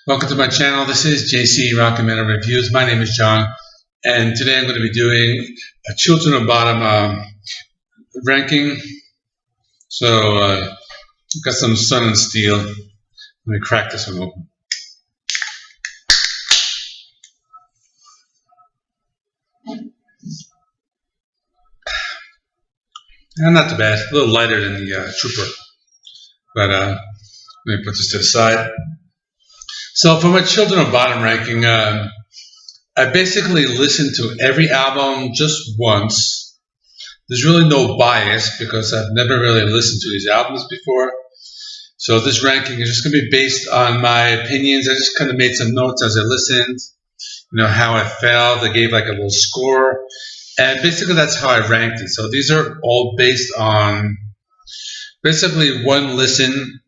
Welcome to my channel. This is JC Rockin' Metal Reviews. My name is John, and today I'm going to be doing a Children of Bodom ranking. So, got some Sun and Steel. Let me crack this one open. Not too bad. A little lighter than the Trooper. But let me put this to the side. So for my Children of Bodom ranking, I basically listened to every album just once. There's really no bias because I've never really listened to these albums before. So this ranking is just going to be based on my opinions. I just kind of made some notes as I listened, how I felt. I gave like a little score. And basically that's how I ranked it. So these are all based on basically one listen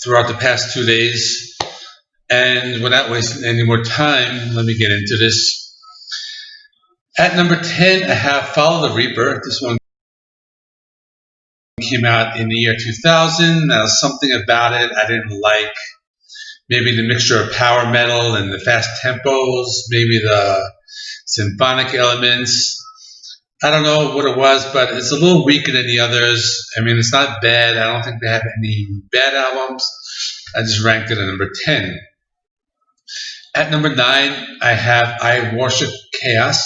throughout the past 2 days. And without wasting any more time, let me get into this. At number 10, I have Follow the Reaper. This one came out in the year 2000. Now, something about it I didn't like. Maybe the mixture of power metal and the fast tempos, maybe the symphonic elements. I don't know what it was, but it's a little weaker than the others. I mean, it's not bad. I don't think they have any bad albums. I just ranked it at number 10. At number 9, I have I Worship Chaos.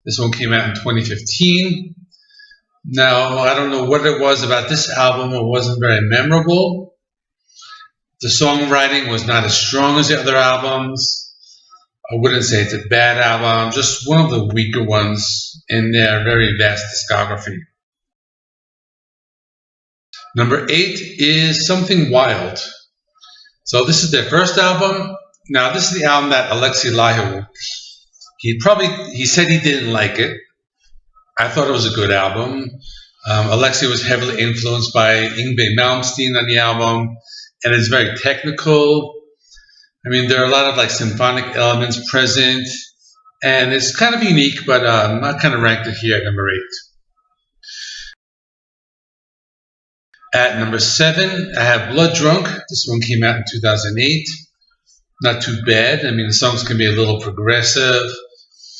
This one came out in 2015. Now, I don't know what it was about this album. It wasn't very memorable. The songwriting was not as strong as the other albums. I wouldn't say it's a bad album, just one of the weaker ones in their very vast discography. Number 8 is Something Wild. So this is their first album. Now this is the album that Alexei Laiho, he said he didn't like it. I thought it was a good album. Alexei was heavily influenced by Yngwie Malmsteen on the album, and it's very technical. I mean, there are a lot of like symphonic elements present, and it's kind of unique, but I kind of ranked it here at number 8. At number 7, I have Blood Drunk. This one came out in 2008. Not too bad. I mean, the songs can be a little progressive.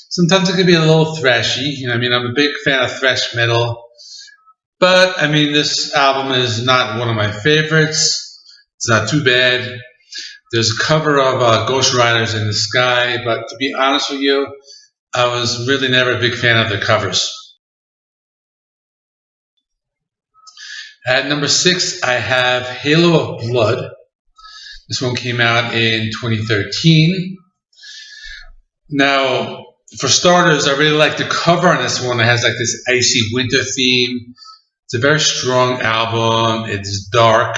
Sometimes it can be a little thrashy. I'm a big fan of thrash metal. But, this album is not one of my favorites. It's not too bad. There's a cover of Ghost Riders in the Sky. But to be honest with you, I was really never a big fan of the covers. At number 6, I have Halo of Blood. This one came out in 2013. Now, for starters, I really like the cover on this one. It has like this icy winter theme. It's a very strong album. It's dark.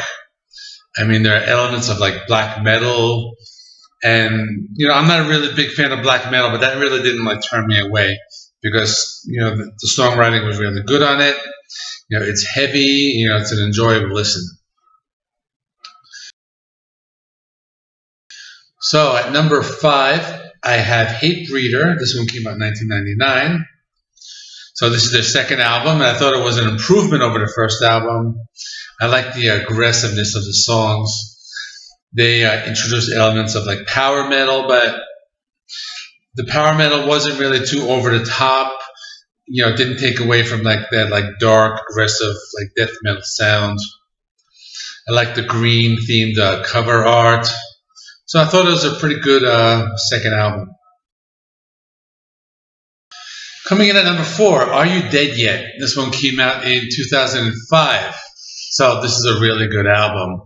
There are elements of like black metal. And, I'm not a really big fan of black metal, but that really didn't turn me away because, the songwriting was really good on it. It's heavy, it's an enjoyable listen. So at number 5, I have Hatebreed. This one came out in 1999. So this is their second album, and I thought it was an improvement over the first album. I like the aggressiveness of the songs. They introduced elements of like power metal, but the power metal wasn't really too over the top. It didn't take away from like that like dark, aggressive, like death metal sound. I like the green themed cover art. So I thought it was a pretty good second album. Coming in at number 4, Are You Dead Yet? This one came out in 2005. So this is a really good album.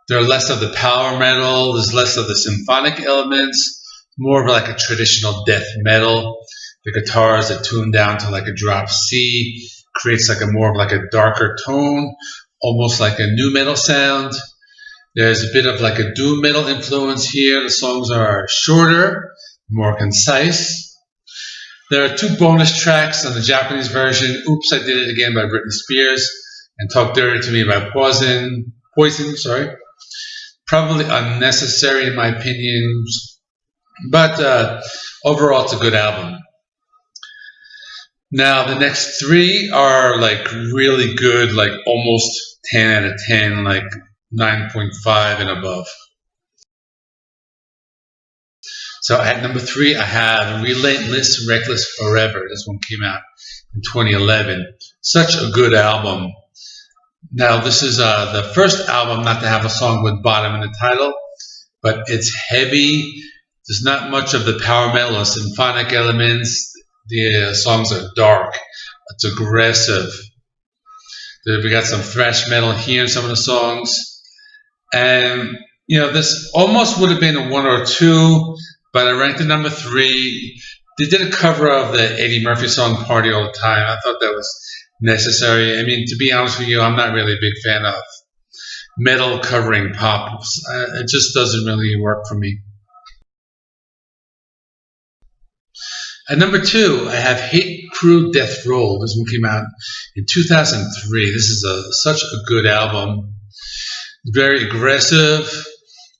There are less of the power metal, there's less of the symphonic elements, more of like a traditional death metal. The guitars are tuned down to like a drop C, creates like a more of like a darker tone, almost like a nu metal sound. There's a bit of like a doom metal influence here. The songs are shorter, more concise. There are 2 bonus tracks on the Japanese version, Oops, I Did It Again by Britney Spears and Talk Dirty to Me by Poison. Probably unnecessary in my opinion, but overall it's a good album. Now, the next 3 are like really good, like almost 10 out of 10, like 9.5 and above. So at number 3, I have Relentless, Reckless Forever. This one came out in 2011. Such a good album. Now, this is the first album not to have a song with Bodom in the title, but it's heavy. There's not much of the power metal or symphonic elements. The songs are dark. It's aggressive. We got some thrash metal here in some of the songs. And, you know, this almost would have been a 1 or 2, but I ranked it number 3. They did a cover of the Eddie Murphy song Party All the Time. I thought that was necessary. I mean, to be honest with you, I'm not really a big fan of metal covering pop. It just doesn't really work for me. At number 2, I have Hate Crew Death Roll. This one came out in 2003. This is such a good album. Very aggressive,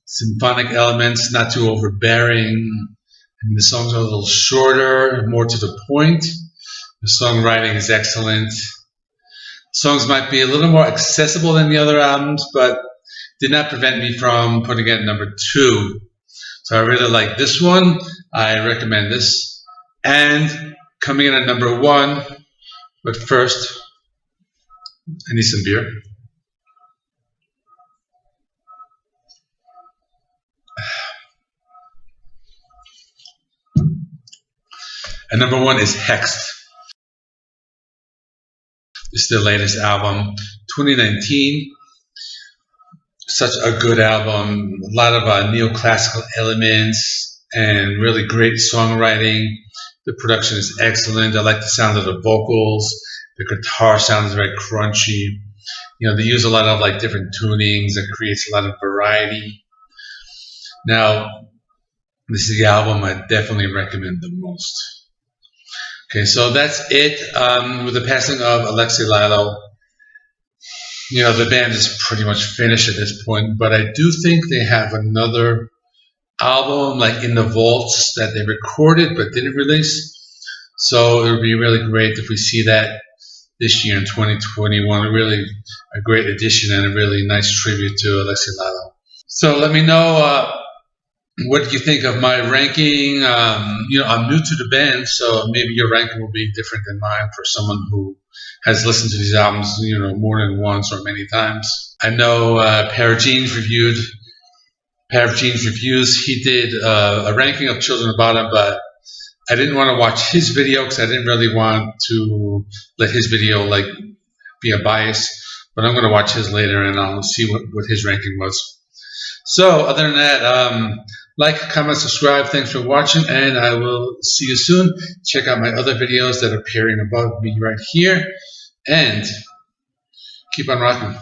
symphonic elements, not too overbearing. I mean, the songs are a little shorter, more to the point. The songwriting is excellent. Songs might be a little more accessible than the other albums, but did not prevent me from putting it at number 2. So I really like this one. I recommend this. And coming in at number 1, but first, I need some beer. And number 1 is Hexed. It's their latest album, 2019. Such a good album. A lot of neoclassical elements and really great songwriting. The production is excellent. I like the sound of the vocals. The guitar sounds very crunchy. You know, they use a lot of like different tunings that creates a lot of variety. Now, this is the album I definitely recommend the most. Okay, so that's it. With the passing of Alexei Lalo, you know, the band is pretty much finished at this point, but I do think they have another album like in the vaults that they recorded but didn't release. So it would be really great if we see that this year in 2021. Really a great addition and a really nice tribute to Alexei Lalo. So let me know what you think of my ranking. You know, I'm new to the band, so maybe your ranking will be different than mine for someone who has listened to these albums, you know, more than once or many times. I know Pair of Jeans Reviews. He did a ranking of Children of Bodom, but I didn't want to watch his video because I didn't really want to let his video like be a bias. But I'm going to watch his later and I'll see what his ranking was. So other than that, like, comment, subscribe. Thanks for watching, and I will see you soon. Check out my other videos that are appearing above me right here, and keep on rocking.